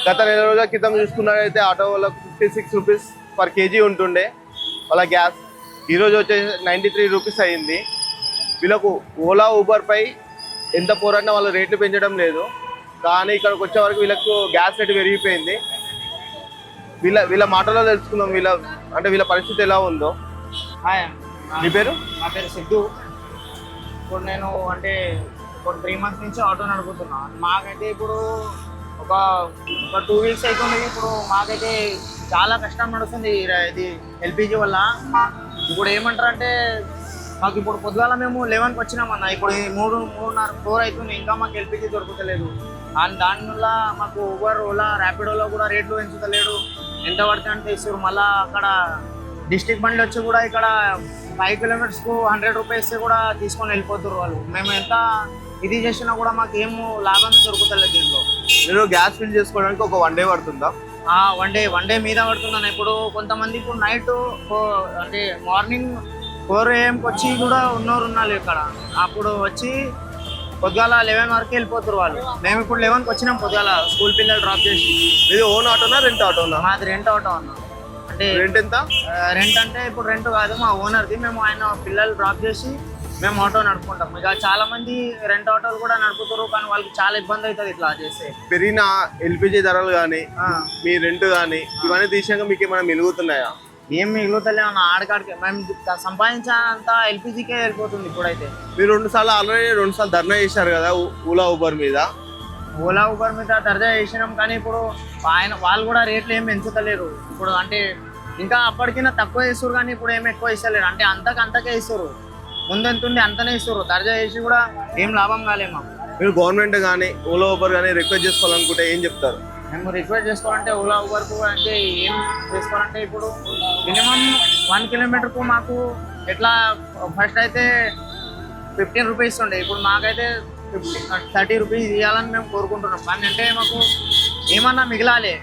గత నెల రోజుల క్రితం చూసుకున్నట్లయితే ఆటో వాళ్ళకు 56 రూపీస్ పర్ కేజీ ఉంటుండే వాళ్ళ గ్యాస్. ఈరోజు వచ్చేసి 93 రూపీస్ అయ్యింది. వీళ్ళకు ఓలా ఊబర్పై ఎంత పోరాడినా వాళ్ళు రేట్లు పెంచడం లేదు. కానీ ఇక్కడికి వచ్చే వరకు వీళ్ళకు గ్యాస్ రేటు పెరిగిపోయింది. వీళ్ళ మాటలో తెలుసుకుందాం వీళ్ళ పరిస్థితి ఎలా ఉందో. హాయ్, మీ పేరు? నా పేరు సిద్ధు. ఇప్పుడు నేను అంటే ఇప్పుడు 3 months నుంచి ఆటో నడుపుతున్నా. మాకైతే ఇప్పుడు ఒక 2 weeks అవుతుంది. ఇప్పుడు మాకైతే చాలా కష్టం నడుస్తుంది ఇది ఎల్పిజి వల్ల. ఇప్పుడు ఏమంటారంటే మాకు ఇప్పుడు పొద్దుగాల మేము 11కి వచ్చినామన్నా, ఇప్పుడు 3:30 అవుతుంది, ఇంకా మాకు ఎల్పిజి దొరుకుతలేదు. అండ్ దానివల్ల మాకు ఊబర్, ఓలా, ర్యాపిడోలో కూడా రేట్లు పెంచుతలేడు. ఎంత పడితే అంటే ఇస్తారు. మళ్ళీ అక్కడ డిస్ట్రిక్ట్ బండ్లు వచ్చి కూడా ఇక్కడ 5 kilometers 100 రూపీస్ కూడా తీసుకొని వెళ్ళిపోతారు వాళ్ళు. మేము ఎంత ఇది చేసినా కూడా మాకు ఏమో లాభమే దొరుకుతలేదు దీంట్లో. మీరు గ్యాస్ ఫిల్ చేసుకోవడానికి ఒక 1 day పడుతుందా? వన్ డే మీద పడుతున్నాను. ఇప్పుడు కొంతమంది ఇప్పుడు నైట్ అంటే మార్నింగ్ 4 AM వచ్చి కూడా ఉన్నారు ఇక్కడ. అప్పుడు వచ్చి పొద్దుగాల 11 వరకు వెళ్ళిపోతారు వాళ్ళు. మేము ఇప్పుడు 11కి వచ్చినాం పొద్దుగాల స్కూల్ పిల్లలు డ్రాప్ చేసి. ఇది ఓన్ ఆటోనా రెంట్ ఆటోనా? మాది రెంట్ ఆటో అన్న. అంటే రెంట్ ఎంత? రెంట్ అంటే ఇప్పుడు రెంట్ కాదు, మా ఓనర్ది. మేము ఆయన పిల్లలు డ్రాప్ చేసి మేము ఆటో నడుపుకుంటాం. ఇక చాలా మంది రెంట్ ఆటోలు కూడా నడుపుతారు, కానీ వాళ్ళకి చాలా ఇబ్బంది అవుతుంది ఇట్లా చేస్తే. పెరిగిన ఎల్పిజి ధరలు కానీ మీ రెంట్ కానీ ఇవన్నీ తీసాక మీకు ఏమైనా మిలుగుతున్నాయా? ఏం మిగులుతలే అన్న. ఆడకాడికి మేము సంపాదించినంత ఎల్పిజికే వెళ్ళిపోతుంది ఇప్పుడైతే. మీరు ఆల్రెడీ 2 సార్లు ధర్నా చేశారు కదా ఓలా ఊబర్ మీద. ఓలా ఊబర్ మీద దర్జా చేసినాం, కానీ ఇప్పుడు వాళ్ళు కూడా రేట్లు ఏం పెంచుతలేరు. ఇప్పుడు అంటే ఇంకా అప్పటికైనా తక్కువ ఇస్తారు, కానీ ఇప్పుడు ఏమి ఎక్కువ ఇస్తలేరు. అంటే అంతకే ఇస్తారు. ముందు ఎంత ఉంది అంతనే ఇస్తారు. దర్జా చేసి కూడా ఏం లాభం కాలే మాకు. మీరు గవర్నమెంట్ కానీ ఓలా ఊబర్ కానీ రిక్వెస్ట్ చేసుకోవాలనుకుంటే ఏం చెప్తారు? మేము రిక్వెస్ట్ చేసుకోవాలంటే ఓలా ఊబర్కు అంటే ఏం చేసుకోవాలంటే ఇప్పుడు మినిమం 1 kilometerకు మాకు ఎట్లా ఫస్ట్ అయితే 15 రూపీస్ ఉండే, ఇప్పుడు మాకైతే 30 రూపీస్ ఇవ్వాలని మేము కోరుకుంటున్నాం. కానీ అంటే మాకు ఏమన్నా మిగిలాలి.